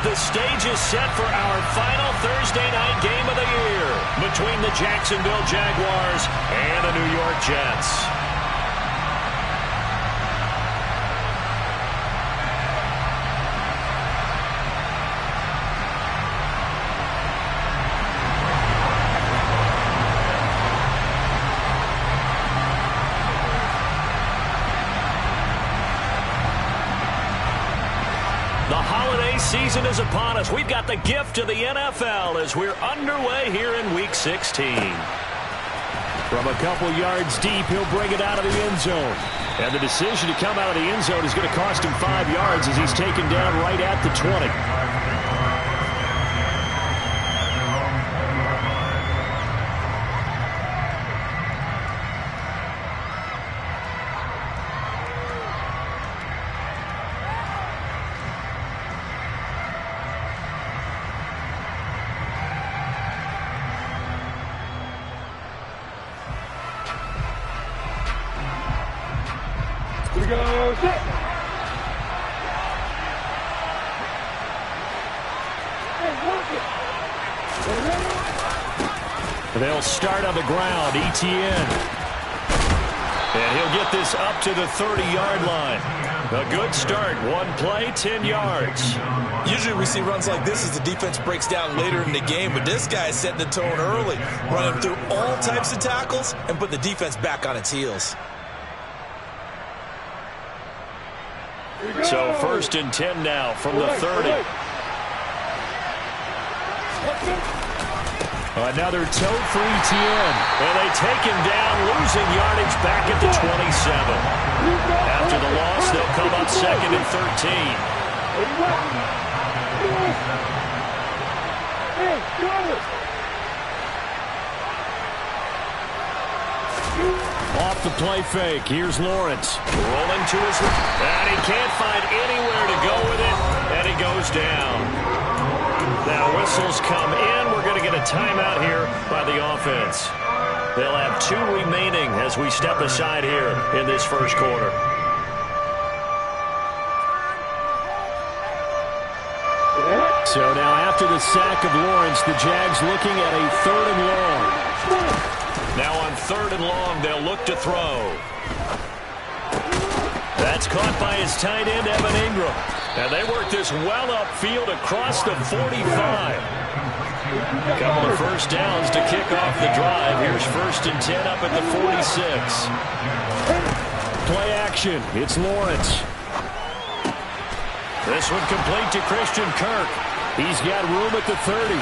The stage is set for our final Thursday night game of the year between the Jacksonville Jaguars and the New York Jets. Season is upon us. We've got the gift of the NFL as we're underway here in Week 16. From a couple yards deep, he'll bring it out of the end zone. And the decision to come out of the end zone is going to cost him 5 yards as he's taken down right at the 20. They'll start on the ground. Etienne. And he'll get this up to the 30-yard line. A good start. One play, 10 yards. Usually we see runs like this as the defense breaks down later in the game, but this guy's setting the tone early, running through all types of tackles and put the defense back on its heels. So 1st and 10 now from the 30. Another toe for Etienne. And they take him down, losing yardage back at the 27. After the loss, they'll come up 2nd and 13. Off the play fake. Here's Lawrence. Rolling to his left. And he can't find anywhere to go with it. And he goes down. Now whistles come in. We're going to get a timeout here by the offense. They'll have 2 remaining as we step aside here in this first quarter. So now after the sack of Lawrence, the Jags looking at a 3rd and long. Now on 3rd and long, they'll look to throw. That's caught by his tight end, Evan Ingram. And they work this well upfield across the 45. A couple of first downs to kick off the drive. Here's 1st and 10 up at the 46. Play action. It's Lawrence. This one complete to Christian Kirk. He's got room at the 30.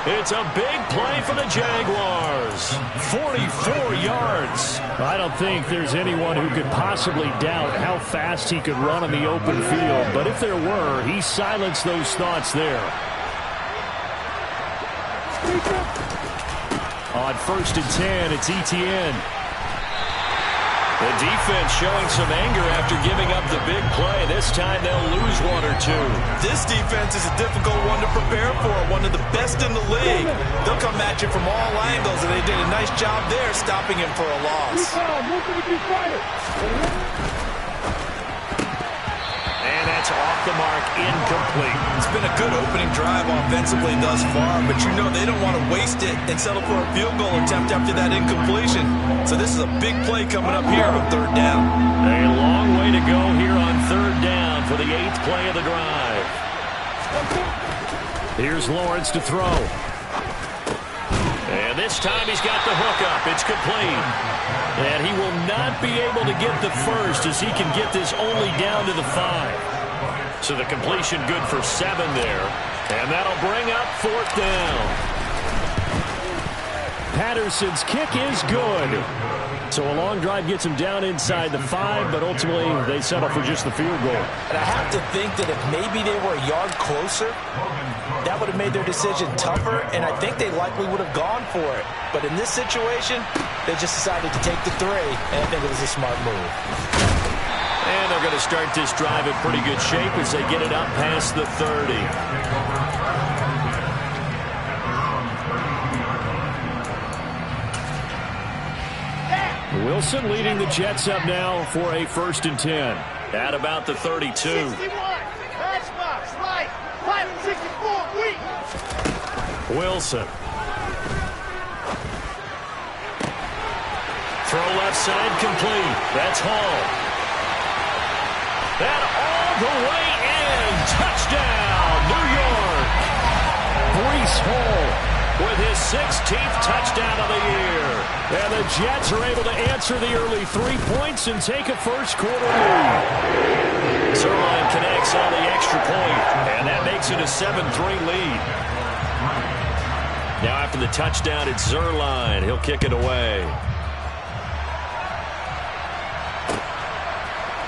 It's a big play for the Jaguars. 44 yards. I don't think there's anyone who could possibly doubt how fast he could run in the open field. But if there were, he silenced those thoughts there. On 1st and 10, it's Etienne. The defense showing some anger after giving up the big play. This time they'll lose 1 or 2. This defense is a difficult one to prepare for, one of the best in the league. They'll come at you from all angles, and they did a nice job there stopping him for a loss. And that's off the mark, incomplete. It's been a good opening drive offensively thus far, but you know they don't want to waste it and settle for a field goal attempt after that incompletion. So this is a big play coming up here on 3rd down. A long way to go here on 3rd down for the 8th play of the drive. Here's Lawrence to throw. And this time he's got the hook up. It's complete. And he will not be able to get the first as he can get this only down to the 5. So the completion good for 7 there. And that'll bring up 4th down. Patterson's kick is good. So a long drive gets him down inside the 5, but ultimately they settle for just the field goal. And I have to think that if maybe they were a yard closer, that would have made their decision tougher, and I think they likely would have gone for it. But in this situation, they just decided to take the 3, and I think it was a smart move. And they're going to start this drive in pretty good shape as they get it up past the 30. Wilson leading the Jets up now for a 1st and 10 at about the 32. Wilson. Throw left side complete. That's Hall. And all the way in. Touchdown, New York. Breece Hall with his 16th touchdown of the year. And the Jets are able to answer the early 3 points and take a first-quarter lead. Zuerlein connects on the extra point, and that makes it a 7-3 lead. Now after the touchdown, it's Zuerlein. He'll kick it away.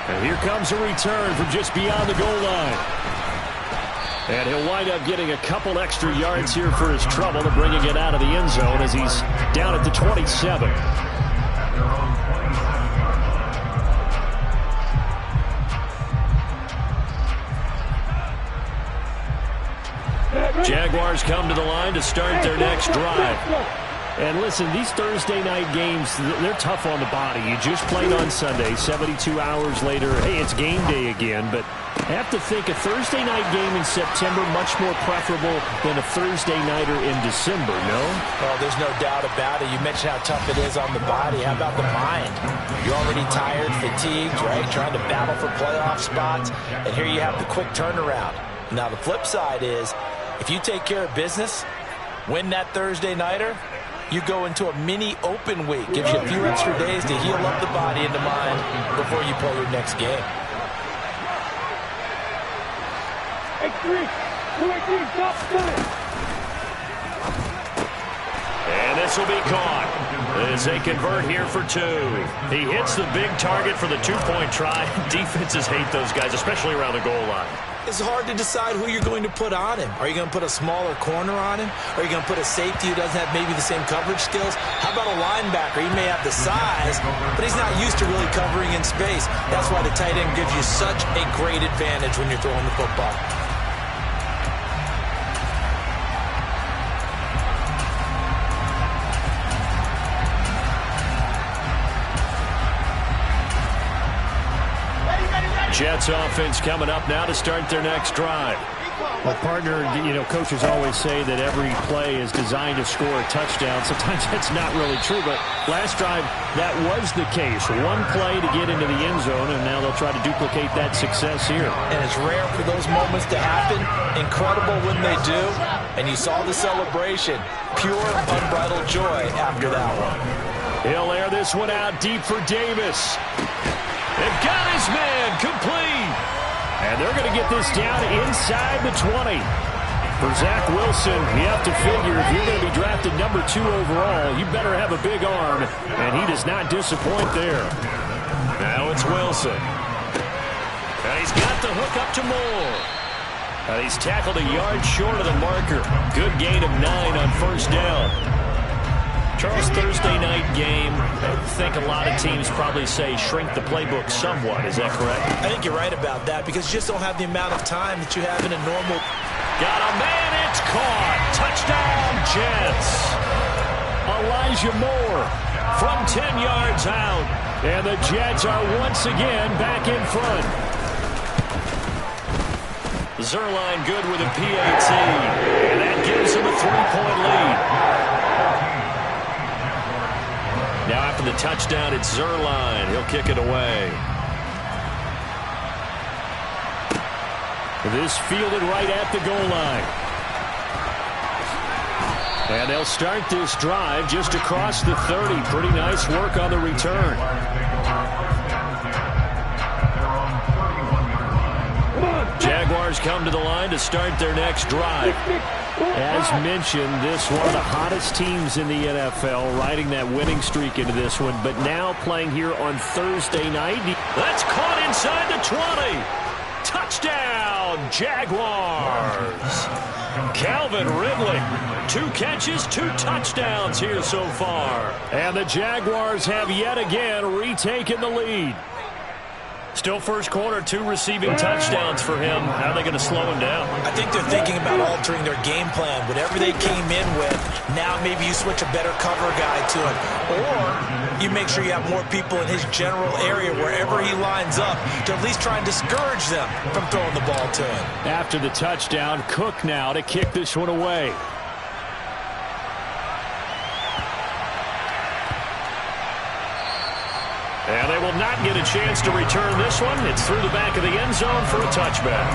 And here comes a return from just beyond the goal line. And he'll wind up getting a couple extra yards here for his trouble and bringing it out of the end zone as he's down at the 27. Jaguars come to the line to start their next drive. And listen, these Thursday night games, they're tough on the body. You just played on Sunday, 72 hours later, hey, it's game day again. But I have to think a Thursday night game in September much more preferable than a Thursday nighter in December, no? Well, there's no doubt about it. You mentioned how tough it is on the body. How about the mind? You're already tired, fatigued, right? Trying to battle for playoff spots. And here you have the quick turnaround. Now, the flip side is, if you take care of business, win that Thursday nighter, you go into a mini open week. Gives you a few extra days to heal up the body and the mind before you play your next game. And this will be caught as they convert here for 2. He hits the big target for the 2-point try. Defenses hate those guys, especially around the goal line. It's hard to decide who you're going to put on him. Are you going to put a smaller corner on him? Are you going to put a safety who doesn't have maybe the same coverage skills? How about a linebacker? He may have the size, but he's not used to really covering in space. That's why the tight end gives you such a great advantage when you're throwing the football. Jets offense coming up now to start their next drive. Well, partner, you know, coaches always say that every play is designed to score a touchdown. Sometimes that's not really true, but last drive, that was the case. One play to get into the end zone, and now they'll try to duplicate that success here. And it's rare for those moments to happen. Incredible when they do. And you saw the celebration. Pure, unbridled joy after that one. He'll air this one out deep for Davis. They've got his man complete. And they're going to get this down inside the 20. For Zach Wilson, you have to figure if you're going to be drafted number 2 overall, you better have a big arm. And he does not disappoint there. Now it's Wilson. And he's got the hook up to Moore. And he's tackled a yard short of the marker. Good gain of 9 on first down. Charles, Thursday night game, I think a lot of teams probably say shrink the playbook somewhat. Is that correct? I think you're right about that because you just don't have the amount of time that you have in a normal. Got a man, it's caught. Touchdown, Jets. Elijah Moore from 10 yards out. And the Jets are once again back in front. Zuerlein good with a PAT. And that gives him a 3-point lead. Now after the touchdown, it's Zuerlein. He'll kick it away. This fielded right at the goal line. And they'll start this drive just across the 30. Pretty nice work on the return. Jaguars come to the line to start their next drive. As mentioned, this one of the hottest teams in the NFL, riding that winning streak into this one, but now playing here on Thursday night. That's caught inside the 20. Touchdown, Jaguars. Calvin Ridley, 2 catches, 2 touchdowns here so far. And the Jaguars have yet again retaken the lead. Still first quarter, 2 receiving touchdowns for him. How are they going to slow him down? I think they're thinking about altering their game plan. Whatever they came in with, now maybe you switch a better cover guy to him. Or you make sure you have more people in his general area wherever he lines up to at least try and discourage them from throwing the ball to him. After the touchdown, Cook now to kick this one away. And they will not get a chance to return this one. It's through the back of the end zone for a touchback.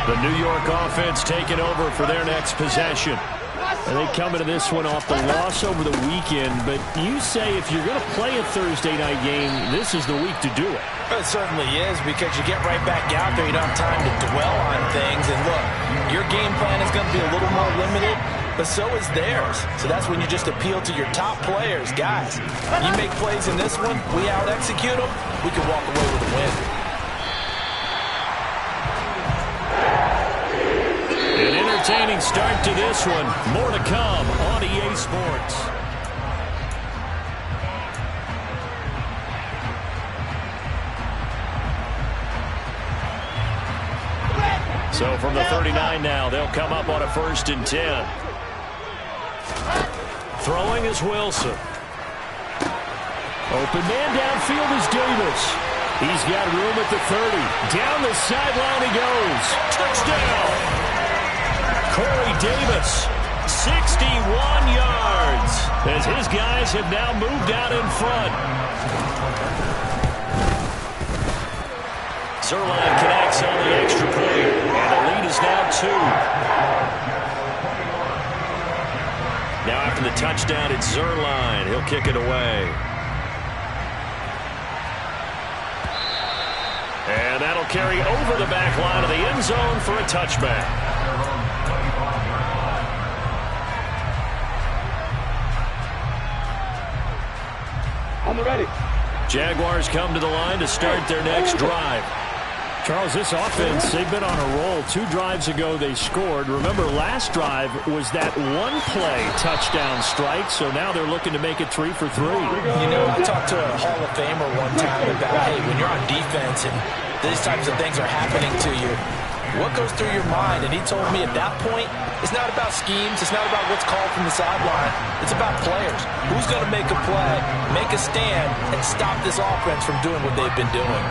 The New York offense taking over for their next possession. And they come into this one off the loss over the weekend, but you say if you're going to play a Thursday night game, this is the week to do it. It certainly is, because you get right back out there. You don't have time to dwell on things. And look, your game plan is going to be a little more limited, but so is theirs. So that's when you just appeal to your top players. Guys, you make plays in this one, we out-execute them, we can walk away with a win. An entertaining start to this one. More to come on EA Sports. So from the 39 now, they'll come up on a 1st and 10. Throwing is Wilson. Open man downfield is Davis. He's got room at the 30. Down the sideline he goes. Touchdown! Corey Davis, 61 yards, as his guys have now moved out in front. Zuerlein connects on the extra point, and the lead is now 2. Now after the touchdown, it's Zuerlein. He'll kick it away. And that'll carry over the back line of the end zone for a touchback. Ready. Jaguars come to the line to start their next drive. Charles, this offense, they've been on a roll. 2 drives ago they scored. Remember, last drive was that one-play touchdown strike, so now they're looking to make it 3 for 3. You know, I talked to a Hall of Famer one time about, hey, when you're on defense and these types of things are happening to you, what goes through your mind? And he told me at that point, it's not about schemes. It's not about what's called from the sideline. It's about players. Who's going to make a play, make a stand, and stop this offense from doing what they've been doing?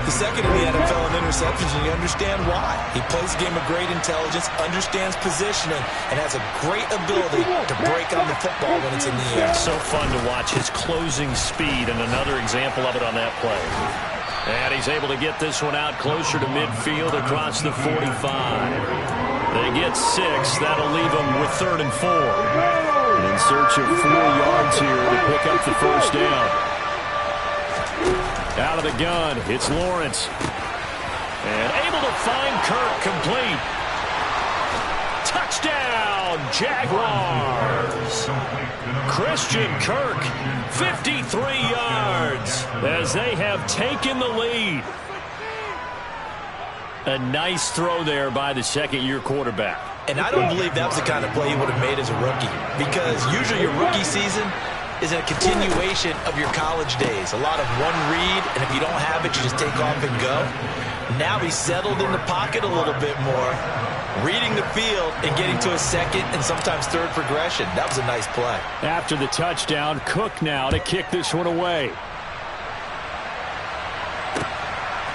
The second in the NFL in interceptions, and you understand why. He plays a game of great intelligence, understands positioning, and has a great ability to break on the football when it's in the air. So fun to watch his closing speed, and another example of it on that play. And he's able to get this one out closer to midfield across the 45. They get 6. That'll leave them with 3rd and 4. In search of 4 yards here to pick up the first down. Out of the gun, it's Lawrence. And able to find Kirk complete. Touchdown, Jaguars. Christian Kirk, 53 yards, as they have taken the lead. A nice throw there by the second-year quarterback. And I don't believe that was the kind of play he would have made as a rookie, because usually your rookie season is a continuation of your college days. A lot of one read, and if you don't have it, you just take off and go. Now he's settled in the pocket a little bit more, reading the field and getting to a second and sometimes third progression. That was a nice play. After the touchdown, Cook now to kick this one away.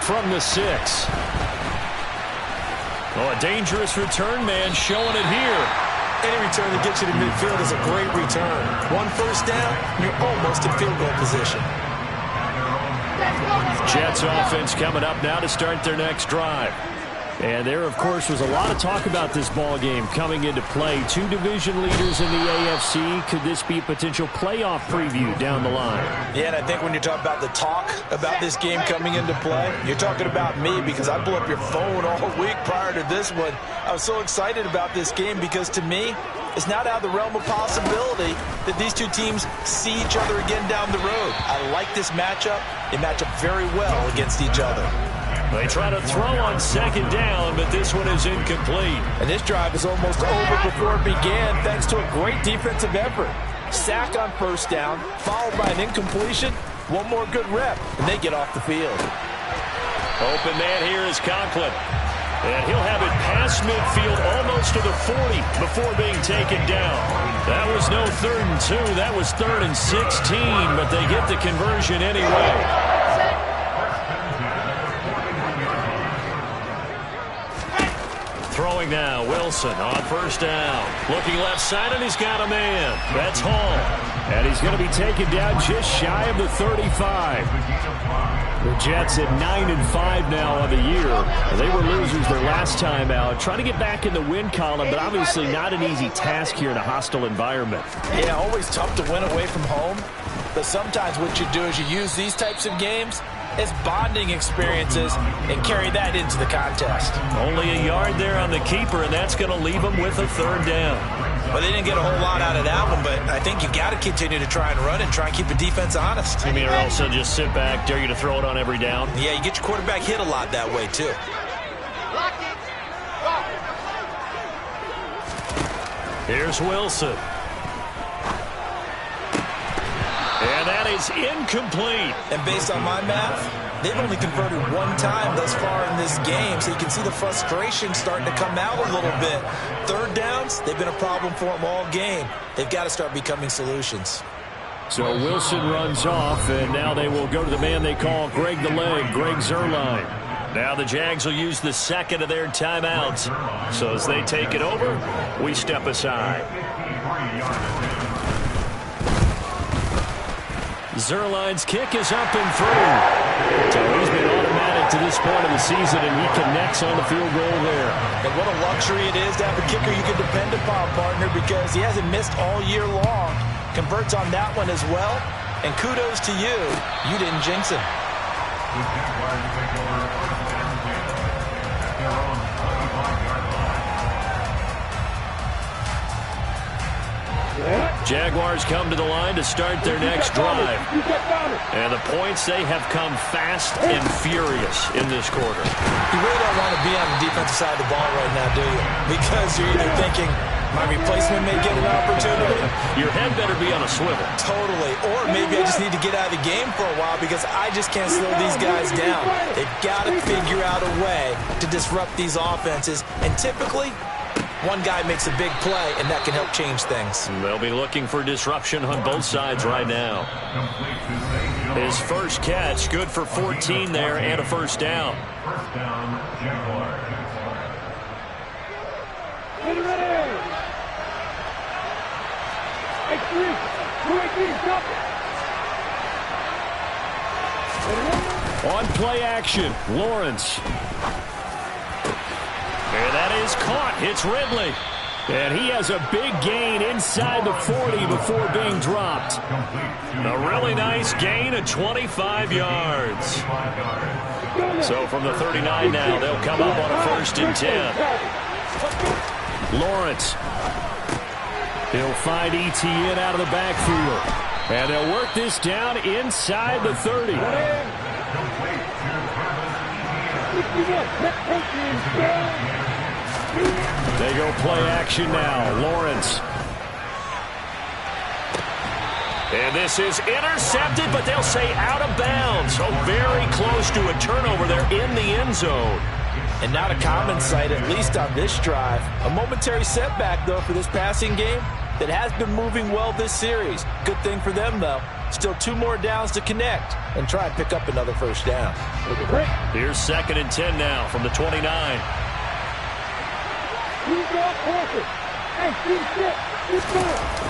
From the 6. Oh, a dangerous return man showing it here. Any return that gets you to midfield is a great return. 1 first down, you're almost in field goal position. Jets offense coming up now to start their next drive. And there, of course, was a lot of talk about this ball game coming into play. 2 division leaders in the AFC. Could this be a potential playoff preview down the line? Yeah, and I think when you talk about the talk about this game coming into play, you're talking about me, because I blew up your phone all week prior to this one. I was so excited about this game because, to me, it's not out of the realm of possibility that these 2 teams see each other again down the road. I like this matchup. They match up very well against each other. They try to throw on second down, but this one is incomplete. And this drive is almost over before it began thanks to a great defensive effort. Sack on first down, followed by an incompletion. One more good rep, and they get off the field. Open man here is Conklin. And he'll have it past midfield almost to the 40 before being taken down. That was no 3rd and 2. That was 3rd and 16, but they get the conversion anyway. Throwing now, Wilson on first down. Looking left side, and he's got a man. That's Hall. And he's going to be taken down just shy of the 35. The Jets at 9-5 now on the year. They were losers their last time out. Trying to get back in the win column, but obviously not an easy task here in a hostile environment. Yeah, always tough to win away from home. But sometimes what you do is you use these types of games as bonding experiences and carry that into the contest. Only a yard there on the keeper, and that's going to leave them with a 3rd down. Well, they didn't get a whole lot out of that one, but I think you got to continue to try and run and try and keep the defense honest. You mean or also just sit back, dare you to throw it on every down? Yeah, you get your quarterback hit a lot that way, too. Here's Wilson. And that is incomplete. And based on my math, they've only converted one time thus far in this game, so you can see the frustration starting to come out a little bit. 3rd downs, they've been a problem for them all game. They've got to start becoming solutions. So Wilson runs off, and now they will go to the man they call Greg the Leg, Greg Zuerlein. Now the Jags will use the second of their timeouts. So as they take it over, we step aside. Zuerlein's kick is up and through. So he's been automatic to this point of the season, and he connects on the field goal there. And what a luxury it is to have a kicker you can depend upon, partner, because he hasn't missed all year long. Converts on that one as well. And kudos to you. You didn't jinx him. Jaguars come to the line to start their next drive. And the points, they have come fast and furious in this quarter. You really don't want to be on the defensive side of the ball right now, do you? Because you're either thinking, my replacement may get an opportunity. Your head better be on a swivel. Totally. Or maybe I just need to get out of the game for a while because I just can't slow these guys down. They've got to figure out a way to disrupt these offenses. And typically, one guy makes a big play, and that can help change things. They'll be looking for disruption on both sides right now. His first catch, good for 14 there, and a 1st down. On play action, Lawrence. And that is caught. It's Ridley. And he has a big gain inside the 40 before being dropped. A really nice gain of 25 yards. So from the 39 now, they'll come up on a 1st and 10. Lawrence. He'll find Etienne out of the backfield. And they'll work this down inside the 30. They go play action now. Lawrence. And this is intercepted, but they'll say out of bounds. So very close to a turnover there in the end zone. And not a common sight, at least on this drive. A momentary setback, though, for this passing game that has been moving well this series. Good thing for them, though. Still 2 more downs to connect and try and pick up another 1st down. Here's 2nd and 10 now from the 29.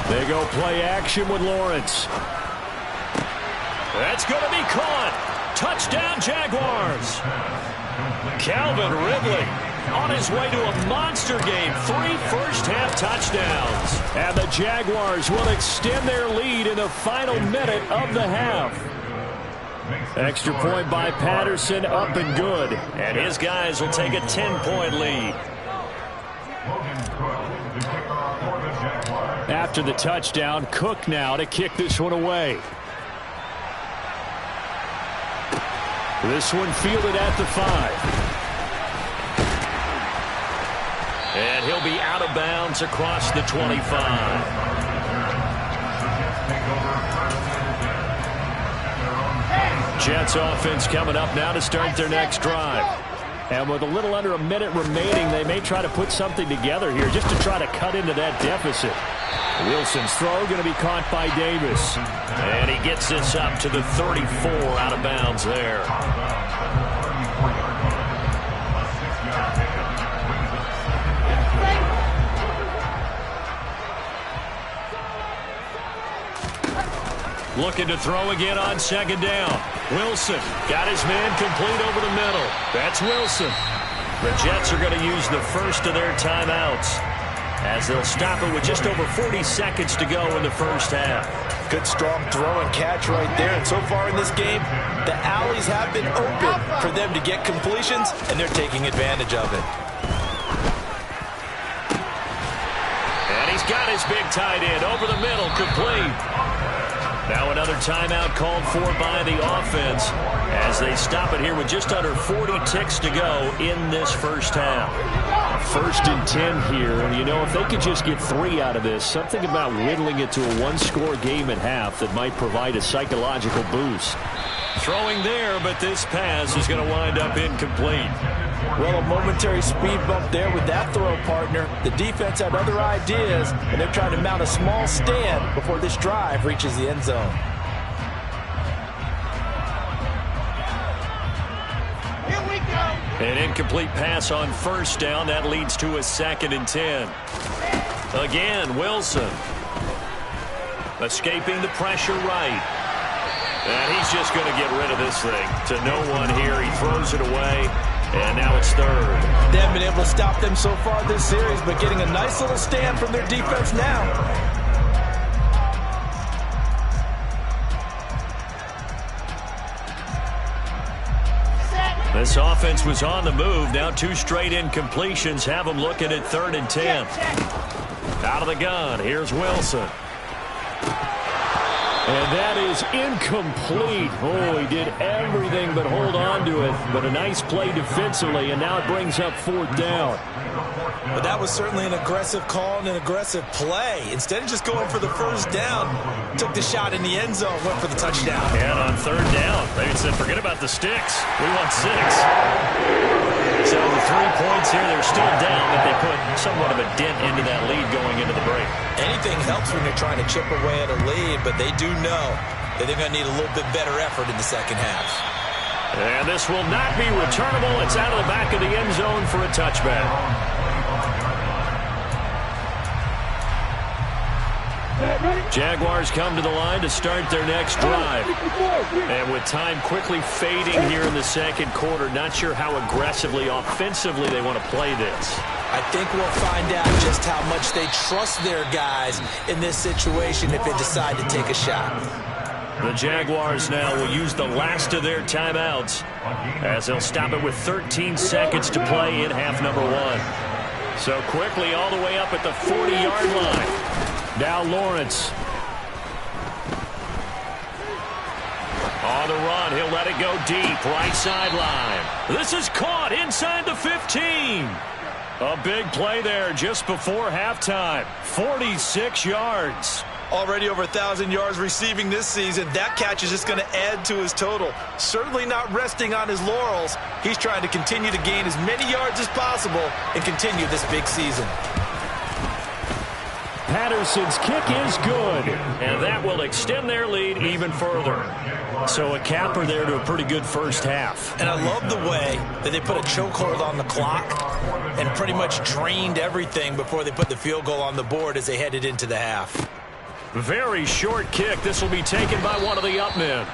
They go play action with Lawrence. That's going to be caught. Touchdown, Jaguars. Calvin Ridley on his way to a monster game. 3 first-half touchdowns. And the Jaguars will extend their lead in the final minute of the half. Extra point by Patterson, up and good. And his guys will take a 10-point lead. After the touchdown, Cook now to kick this one away. This one fielded at the 5. And he'll be out of bounds across the 25. Jets offense coming up now to start their next drive. And with a little under a minute remaining, they may try to put something together here just to try to cut into that deficit. Wilson's throw going to be caught by Davis. And he gets this up to the 34 out of bounds there. Looking to throw again on second down. Wilson got his man complete over the middle. That's Wilson. The Jets are going to use the first of their timeouts as they'll stop it with just over 40 seconds to go in the first half. Good strong throw and catch right there. And so far in this game, the alleys have been open for them to get completions, and they're taking advantage of it. And he's got his big tight end over the middle, complete. Now another timeout called for by the offense as they stop it here with just under 40 ticks to go in this first half. 1st and 10 here, and you know, if they could just get 3 out of this, something about whittling it to a one-score game at half that might provide a psychological boost. Throwing there, but this pass is going to wind up incomplete. Well, a momentary speed bump there with that throw, partner. The defense had other ideas, and they're trying to mount a small stand before this drive reaches the end zone. Here we go. An incomplete pass on first down. That leads to a 2nd and 10. Again, Wilson. Escaping the pressure right. And he's just going to get rid of this thing to no one here. He throws it away. And now it's 3rd. They haven't been able to stop them so far this series, but getting a nice little stand from their defense now. This offense was on the move. Now 2 straight incompletions have them looking at 3rd and 10. Out of the gun, here's Wilson. And that is incomplete. Oh, he did everything but hold on to it. But a nice play defensively, and now it brings up 4th down. But that was certainly an aggressive call and an aggressive play. Instead of just going for the first down, took the shot in the end zone, went for the touchdown. And on 3rd down, they said, forget about the sticks. We want 6. So the 3 points here, they're still down, but they put somewhat of a dent into that lead going into the break. Anything helps when you're trying to chip away at a lead, but they do know that they're going to need a little bit better effort in the second half. And this will not be returnable. It's out of the back of the end zone for a touchback. Jaguars come to the line to start their next drive. And with time quickly fading here in the second quarter, not sure how aggressively, offensively they want to play this. I think we'll find out just how much they trust their guys in this situation if they decide to take a shot. The Jaguars now will use the last of their timeouts as they'll stop it with 13 seconds to play in half number 1. So quickly all the way up at the 40-yard line. Now Lawrence. On the run, he'll let it go deep, right sideline. This is caught inside the 15. A big play there just before halftime. 46 yards. Already over 1,000 yards receiving this season. That catch is just going to add to his total. Certainly not resting on his laurels. He's trying to continue to gain as many yards as possible and continue this big season. Patterson's kick is good, and that will extend their lead even further. So a capper there to a pretty good first half. And I love the way that they put a chokehold on the clock and pretty much drained everything before they put the field goal on the board as they headed into the half. Very short kick. This will be taken by one of the up men.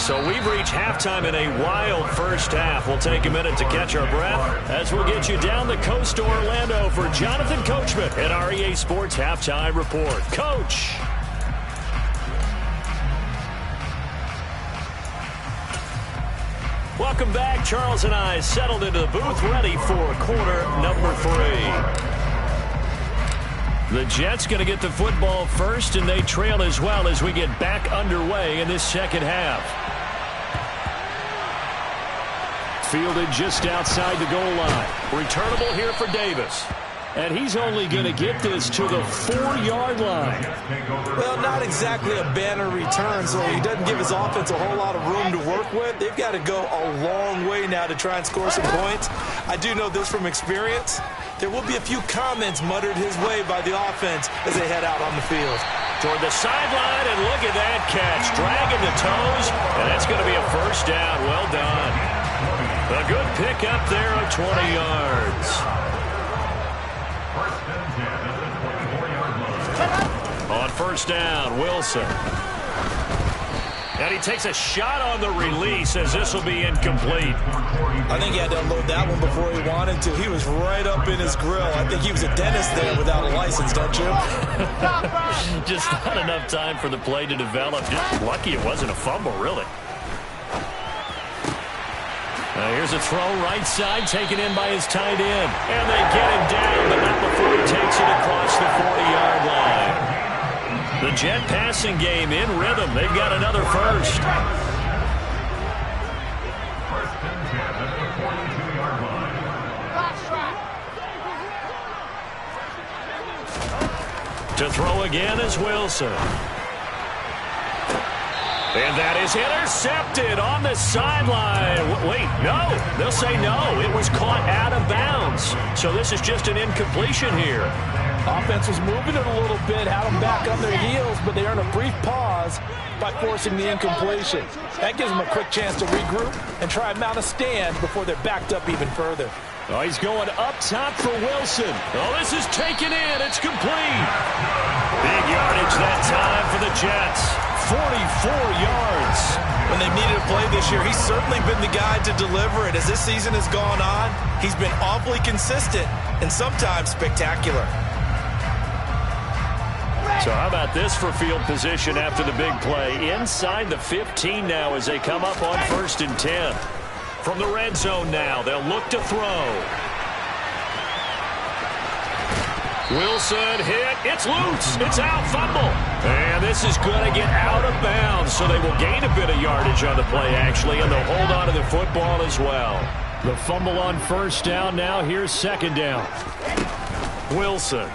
So we've reached halftime in a wild first half. We'll take a minute to catch our breath as we'll get you down the coast to Orlando for Jonathan Coachman at our EA Sports Halftime Report. Coach. Welcome back. Charles and I settled into the booth ready for quarter number 3. The Jets going to get the football first, and they trail as well as we get back underway in this second half. fielded just outside the goal line. Returnable here for Davis. And he's only going to get this to the 4-yard line. Well, not exactly a banner return, so he doesn't give his offense a whole lot of room to work with. They've got to go a long way now to try and score some points. I do know this from experience. There will be a few comments muttered his way by the offense as they head out on the field. Toward the sideline, and look at that catch. Dragging the toes, and that's going to be a first down. Well done. A good pickup there of 20 yards. On first down, Wilson. And he takes a shot on the release as this will be incomplete. I think he had to unload that one before he wanted to. He was right up in his grill. I think he was a dentist there without a license, don't you? Just not enough time for the play to develop. Just lucky it wasn't a fumble, really. Here's a throw right side, taken in by his tight end. And they get him down, but not before he takes it across the 40-yard line. The Jet passing game in rhythm. They've got another first. To throw again is Wilson. And that is intercepted on the sideline. Wait, no. They'll say no. It was caught out of bounds. So this is just an incompletion here. Offense was moving it a little bit, had them back on their heels, but they earned a brief pause by forcing the incompletion. That gives them a quick chance to regroup and try and mount a stand before they're backed up even further. Oh, he's going up top for Wilson. Oh, this is taken in. It's complete. Big yardage that time for the Jets. 44 yards. When they've needed a play this year, he's certainly been the guy to deliver it. As this season has gone on, he's been awfully consistent and sometimes spectacular. So how about this for field position after the big play? Inside the 15 now as they come up on 1st and 10. From the red zone now, they'll look to throw. Wilson hit. It's loose. It's out. Fumble. And this is going to get out of bounds, so they will gain a bit of yardage on the play, actually, and they'll hold on to the football as well. The fumble on first down now. Here's second down. Wilson.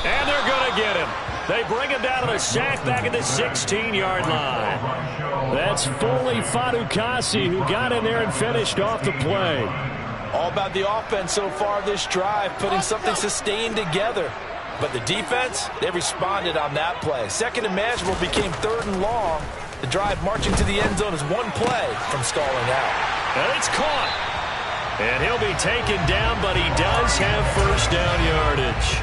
And they're going to get him. They bring him down to the sack back at the 16-yard line. That's Foley Fatukasi who got in there and finished off the play. All about the offense so far this drive, putting something sustained together. But the defense, they responded on that play. Second and manageable became 3rd and long. The drive marching to the end zone is one play from stalling out. And it's caught. And he'll be taken down, but he does have first down yardage.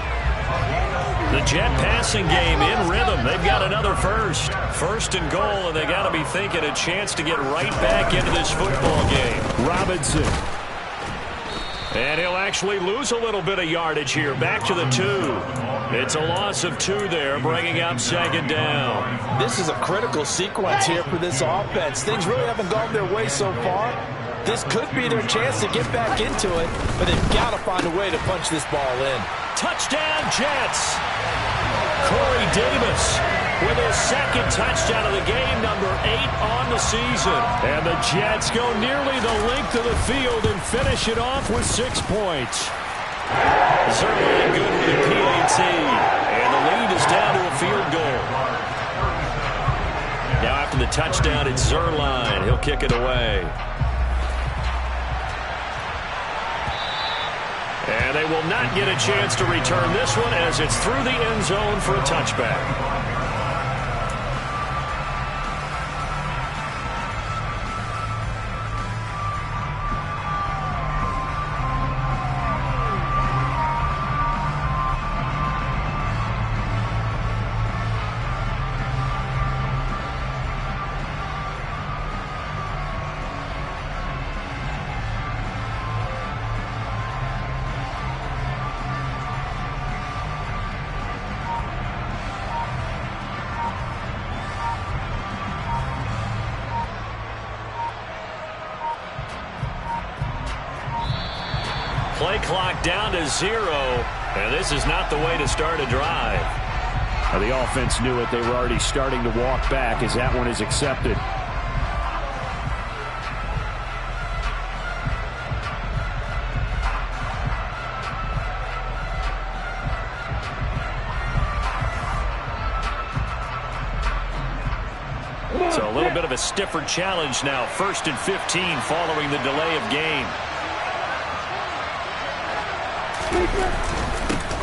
The Jet passing game in rhythm. They've got another first. 1st and goal, and they got to be thinking a chance to get right back into this football game. Robinson. And he'll actually lose a little bit of yardage here. Back to the 2. It's a loss of 2 there, bringing up 2nd down. This is a critical sequence here for this offense. Things really haven't gone their way so far. This could be their chance to get back into it, but they've got to find a way to punch this ball in. Touchdown, Jets. Corey Davis with his 2nd touchdown of the game, number 8 on the season. And the Jets go nearly the length of the field and finish it off with 6 points. Zerline good with the PAT. And the lead is down to a field goal. Now after the touchdown, it's Zerline. He'll kick it away. And they will not get a chance to return this one as it's through the end zone for a touchback. Play clock down to 0, and this is not the way to start a drive. Now, the offense knew it. They were already starting to walk back as that one is accepted. So a little bit of a stiffer challenge now. 1st and 15 following the delay of game.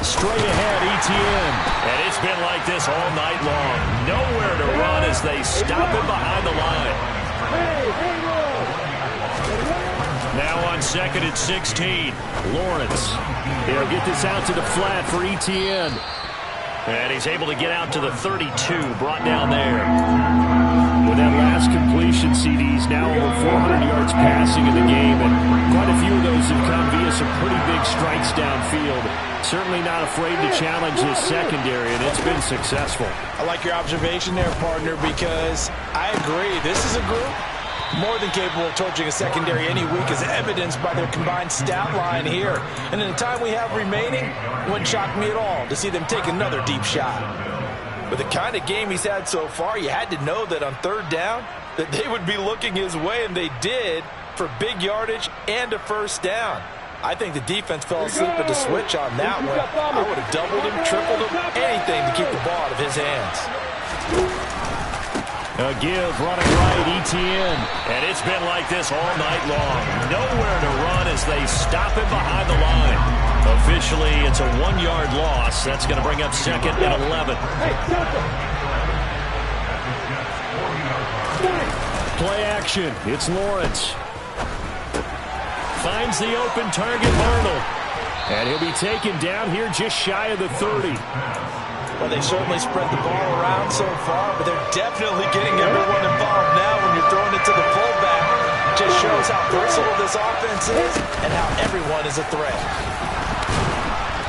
Straight ahead, Etienne. And it's been like this all night long. Nowhere to run as they stop him behind the line. Now on 2nd and 16. Lawrence. He'll get this out to the flat for Etienne. And he's able to get out to the 32, brought down there. With that last completion, CD's now over 400 yards passing in the game, and quite a few of those have come via some pretty big strikes downfield. Certainly not afraid to challenge his secondary, and it's been successful. I like your observation there, partner, because I agree. This is a group more than capable of torching a secondary any week, as evidenced by their combined stat line here. And in the time we have remaining, it wouldn't shock me at all to see them take another deep shot. With the kind of game he's had so far, you had to know that on 3rd down, that they would be looking his way, and they did, for big yardage and a 1st down. I think the defense fell asleep at the switch on that one. I would have doubled him, tripled him, anything to keep the ball out of his hands. A give, running right, Etienne. And it's been like this all night long. Nowhere to run as they stop him behind the line. Officially, it's a 1-yard loss. That's going to bring up 2nd and 11. Play action. It's Lawrence. Finds the open target, Arnold. And he'll be taken down here just shy of the 30. Well, they certainly spread the ball around so far, but they're definitely getting everyone involved now when you're throwing it to the fullback. It just shows how versatile this offense is and how everyone is a threat.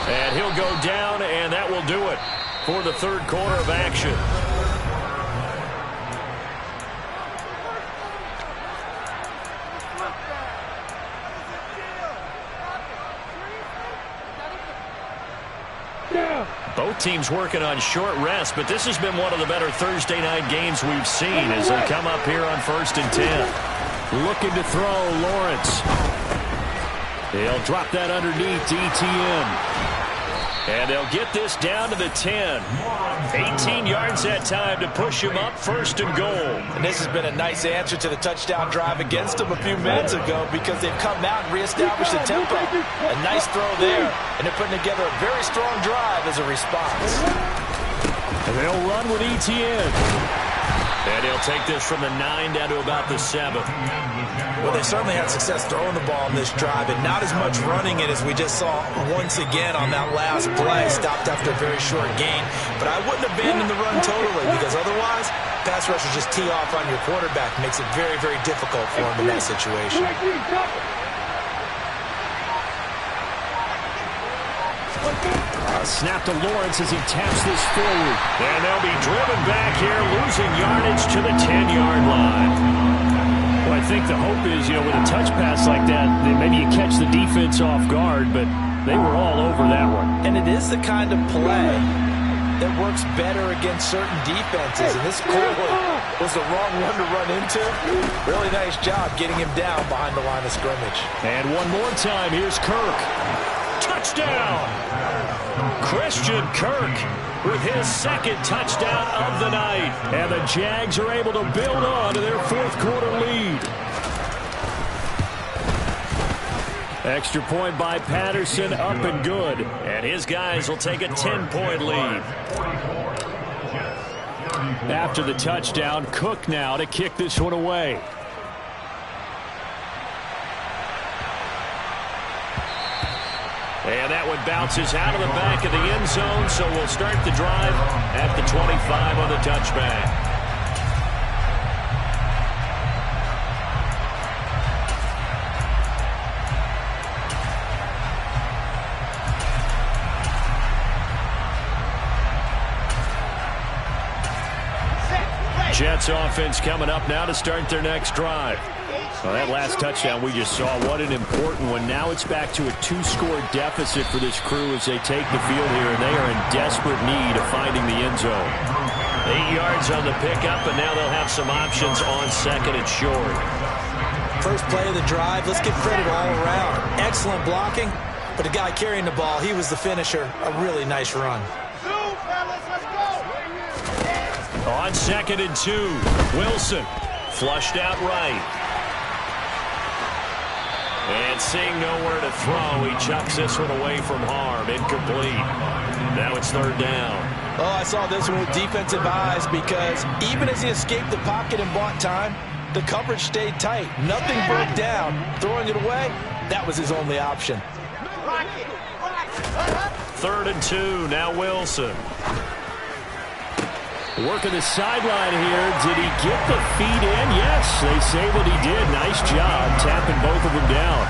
And he'll go down, and that will do it for the 3rd quarter of action. Both teams working on short rest, but this has been one of the better Thursday night games we've seen as they come up here on 1st and 10. Looking to throw, Lawrence. He'll drop that underneath to Etienne. And they'll get this down to the 10. 18 yards that time to push him up 1st and goal. And this has been a nice answer to the touchdown drive against them a few minutes ago, because they've come out and reestablished the tempo. A nice throw there, and they're putting together a very strong drive as a response. And they'll run with Etienne. And he'll take this from the 9 down to about the 7. Well, they certainly had success throwing the ball in this drive, and not as much running it as we just saw once again on that last play. Stopped after a very short gain. But I wouldn't abandon the run totally, because otherwise, pass rushers just tee off on your quarterback. Makes it very, very difficult for him in that situation. Snap to Lawrence as he taps this forward. And they'll be driven back here, losing yardage to the 10-yard line. Well, I think the hope is, with a touch pass like that, then maybe you catch the defense off guard, but they were all over that one. And it is the kind of play that works better against certain defenses, and this clearly was the wrong one to run into. Really nice job getting him down behind the line of scrimmage. And one more time, here's Kirk. Touchdown! Christian Kirk with his 2nd touchdown of the night. And the Jags are able to build on to their 4th quarter lead. Extra point by Patterson, up and good. And his guys will take a 10-point lead. After the touchdown, Cook now to kick this one away. And that one bounces out of the back of the end zone, so we'll start the drive at the 25 on the touchback. Jets offense coming up now to start their next drive. Well, that last touchdown we just saw, what an important one. Now it's back to a 2-score deficit for this crew as they take the field here, and they are in desperate need of finding the end zone. 8 yards on the pickup, and now they'll have some options on 2nd and short. First play of the drive, let's give credit all around. Excellent blocking, but the guy carrying the ball, he was the finisher. A really nice run. On 2nd and 2, Wilson flushed out right. And seeing nowhere to throw, he chucks this one away from harm. Incomplete. Now it's 3rd down. Oh, I saw this one with defensive eyes because even as he escaped the pocket and bought time, the coverage stayed tight. Nothing broke down. Throwing it away, that was his only option. 3rd and 2, now Wilson. Working the sideline here. Did he get the feet in? Yes, they say that he did. Nice job tapping both of them down.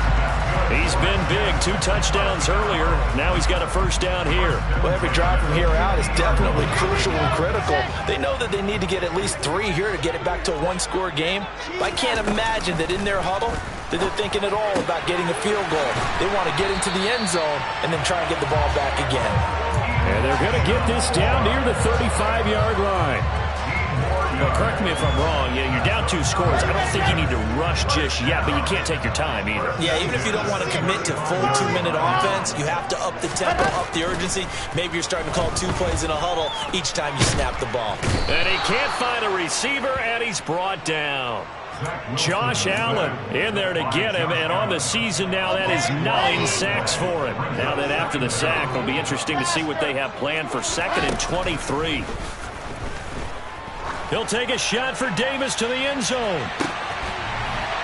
He's been big. 2 touchdowns earlier. Now he's got a 1st down here. Well, every drive from here out is definitely crucial and critical. They know that they need to get at least 3 here to get it back to a 1-score game. But I can't imagine that in their huddle that they're thinking at all about getting a field goal. They want to get into the end zone and then try and get the ball back again. And they're going to get this down near the 35-yard line. Well, correct me if I'm wrong. Yeah, you're down 2 scores. I don't think you need to rush just yet, but you can't take your time either. Yeah, even if you don't want to commit to full 2-minute offense, you have to up the tempo, up the urgency. Maybe you're starting to call 2 plays in a huddle each time you snap the ball. And he can't find a receiver, and he's brought down. Josh Allen in there to get him, and on the season now, that is 9 sacks for him. Now that after the sack, it'll be interesting to see what they have planned for 2nd and 23. He'll take a shot for Davis to the end zone.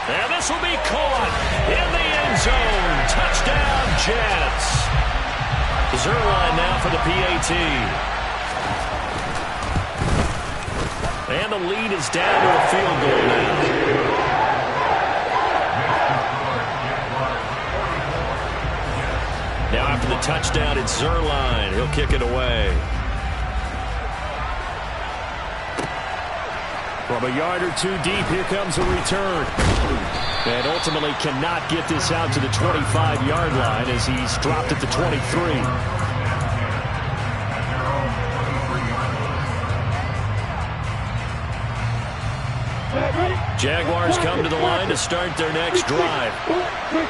And this will be caught in the end zone. Touchdown, Jets. Zuerlein now for the PAT. And the lead is down to a field goal now. Now after the touchdown, it's Zuerlein. He'll kick it away. From a yard or 2 deep, here comes a return. And ultimately cannot get this out to the 25-yard line as he's dropped at the 23. Jaguars come to the line to start their next drive.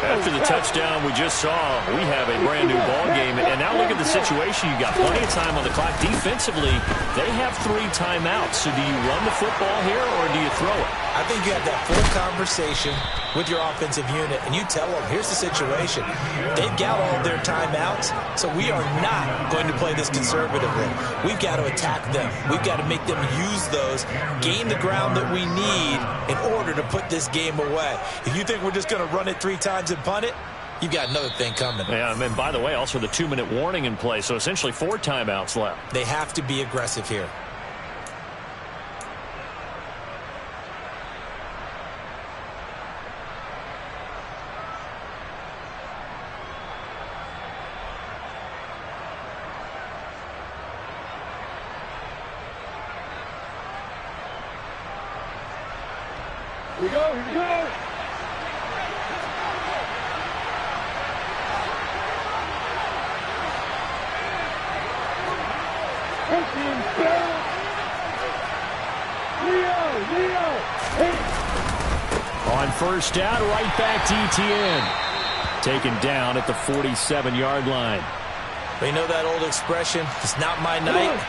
After the touchdown we just saw, we have a brand-new ball game. And now look at the situation. You've got plenty of time on the clock. Defensively, they have 3 timeouts. So do you run the football here or do you throw it? I think you have that full conversation with your offensive unit, and you tell them, here's the situation. They've got all their timeouts, so we are not going to play this conservatively. We've got to attack them. We've got to make them use those, gain the ground that we need in order to put this game away. If you think we're just going to run it 3 times and punt it, you've got another thing coming. Yeah, and by the way, also the 2-minute warning in play, so essentially 4 timeouts left. They have to be aggressive here. Here we go, here we go. On 1st down, right back to Etienne. Taken down at the 47-yard line. You know that old expression, it's not my night?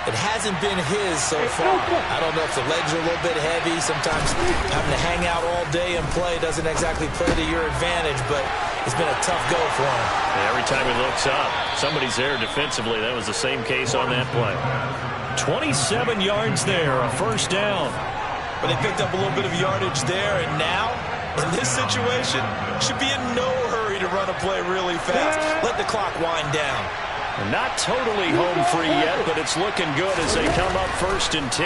It hasn't been his so far. I don't know if the legs are a little bit heavy. Sometimes having to hang out all day and play doesn't exactly play to your advantage, but it's been a tough go for him. Yeah, every time he looks up, somebody's there defensively. That was the same case on that play. 27 yards there, a 1st down. But they picked up a little bit of yardage there, and now, in this situation, should be in no hurry to run a play really fast. Let the clock wind down. Not totally home free yet, but it's looking good as they come up 1st and 10.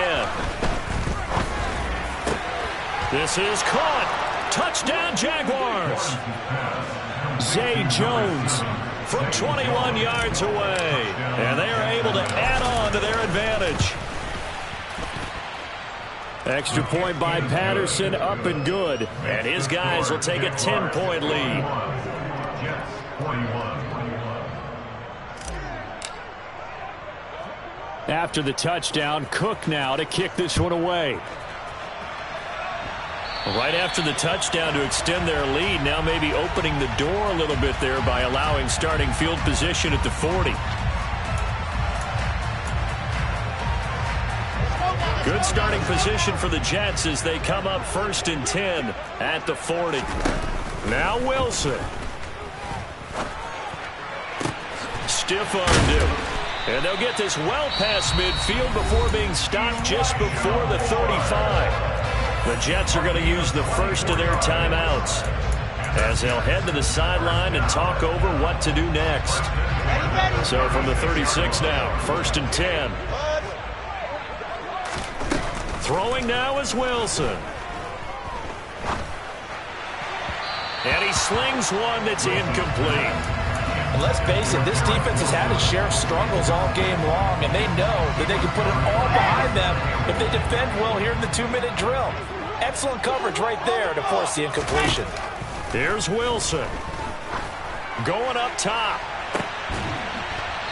This is caught. Touchdown, Jaguars. Zay Jones from 21 yards away. And they are able to add on to their advantage. Extra point by Patterson, up and good. And his guys will take a 10-point lead. After the touchdown, Cook now to kick this one away. Right after the touchdown to extend their lead, now maybe opening the door a little bit there by allowing starting field position at the 40. Good starting position for the Jets as they come up 1st and 10 at the 40. Now Wilson. Stiff-armed him. And they'll get this well past midfield before being stopped just before the 35. The Jets are going to use the first of their timeouts as they'll head to the sideline and talk over what to do next. So from the 36 now, 1st and 10. Throwing now is Wilson. And he slings one that's incomplete. And let's face it, this defense has had its share of struggles all game long, and they know that they can put it all behind them if they defend well here in the 2-minute drill. Excellent coverage right there to force the incompletion. Here's Wilson. Going up top.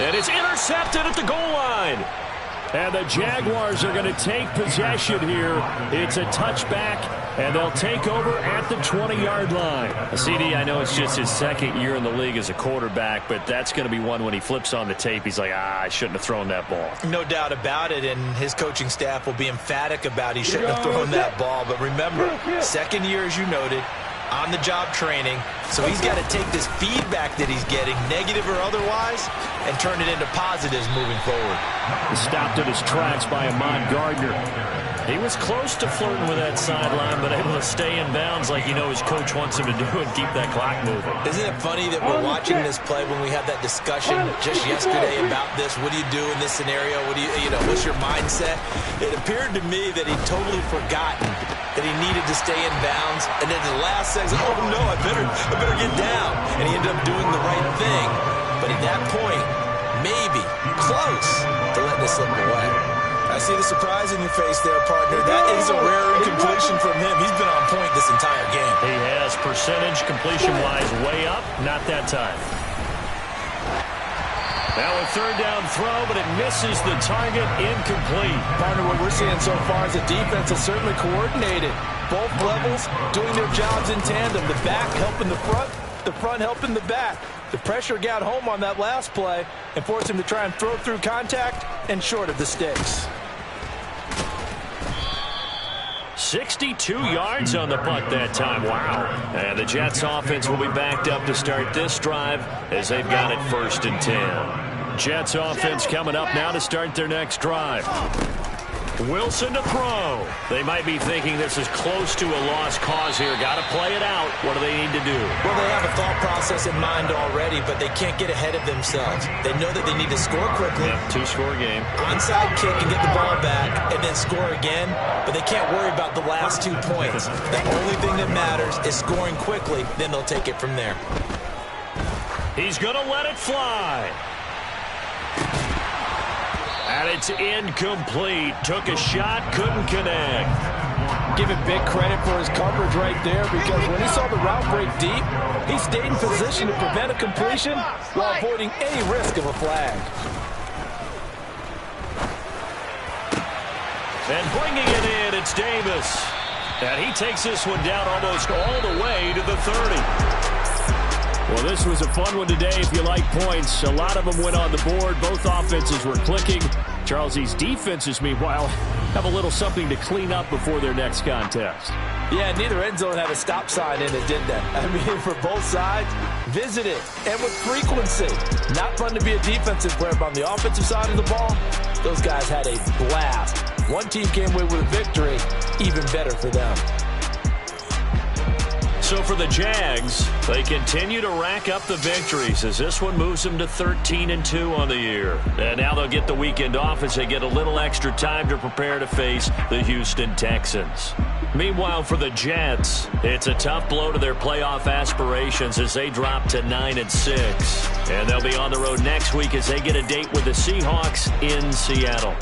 And it's intercepted at the goal line. And the Jaguars are going to take possession here. It's a touchback, and they'll take over at the 20-yard line. CD, I know it's just his 2nd year in the league as a quarterback, but that's going to be one when he flips on the tape. He's like, I shouldn't have thrown that ball. No doubt about it, and his coaching staff will be emphatic about he shouldn't have thrown that ball. But remember, 2nd year, as you noted, on-the-job training, so he's got to take this feedback that he's getting, negative or otherwise, and turn it into positives moving forward. Stopped at his tracks by Ahmad Gardner. He was close to flirting with that sideline, but able to stay in bounds like his coach wants him to do and keep that clock moving. Isn't it funny that we're watching this play when we had that discussion just yesterday about this? What do you do in this scenario? What do what's your mindset? It appeared to me that he'd totally forgotten that he needed to stay in bounds, and then the last second, oh no, I better get down. And he ended up doing the right thing. But at that point, maybe close to letting it slip away. I see the surprise in your face there, partner. That is a rare incompletion from him. He's been on point this entire game. He has. Percentage completion-wise way up. Not that time. Now a 3rd down throw, but it misses the target. Incomplete. Partner, what we're seeing so far is the defense is certainly coordinated. Both levels doing their jobs in tandem. The back helping the front helping the back. The pressure got home on that last play and forced him to try and throw through contact and short of the sticks. 62 yards on the punt that time. Wow. And the Jets offense will be backed up to start this drive as they've got it 1st and 10. Jets offense coming up now to start their next drive. Wilson to throw. They might be thinking this is close to a lost cause here. Got to play it out. What do they need to do? Well, they have a thought process in mind already, but they can't get ahead of themselves. They know that they need to score quickly. Yep, 2-score game. Onside kick and get the ball back and then score again, but they can't worry about the last 2 points. The only thing that matters is scoring quickly, then they'll take it from there. He's going to let it fly. And it's incomplete. Took a shot, couldn't connect. Give him big credit for his coverage right there, because when he saw the route break deep, he stayed in position to prevent a completion while avoiding any risk of a flag. And bringing it in, it's Davis. And he takes this one down almost all the way to the 30. Well, this was a fun one today if you like points. A lot of them went on the board. Both offenses were clicking. Charles, these defenses, meanwhile, have a little something to clean up before their next contest. Yeah, neither end zone had a stop sign in it, did they? I mean, for both sides, visit it, and with frequency. Not fun to be a defensive player, but on the offensive side of the ball, those guys had a blast. One team came away with a victory, even better for them. So for the Jags, they continue to rack up the victories as this one moves them to 13-2 on the year. And now they'll get the weekend off as they get a little extra time to prepare to face the Houston Texans. Meanwhile, for the Jets, it's a tough blow to their playoff aspirations as they drop to 9-6. And they'll be on the road next week as they get a date with the Seahawks in Seattle.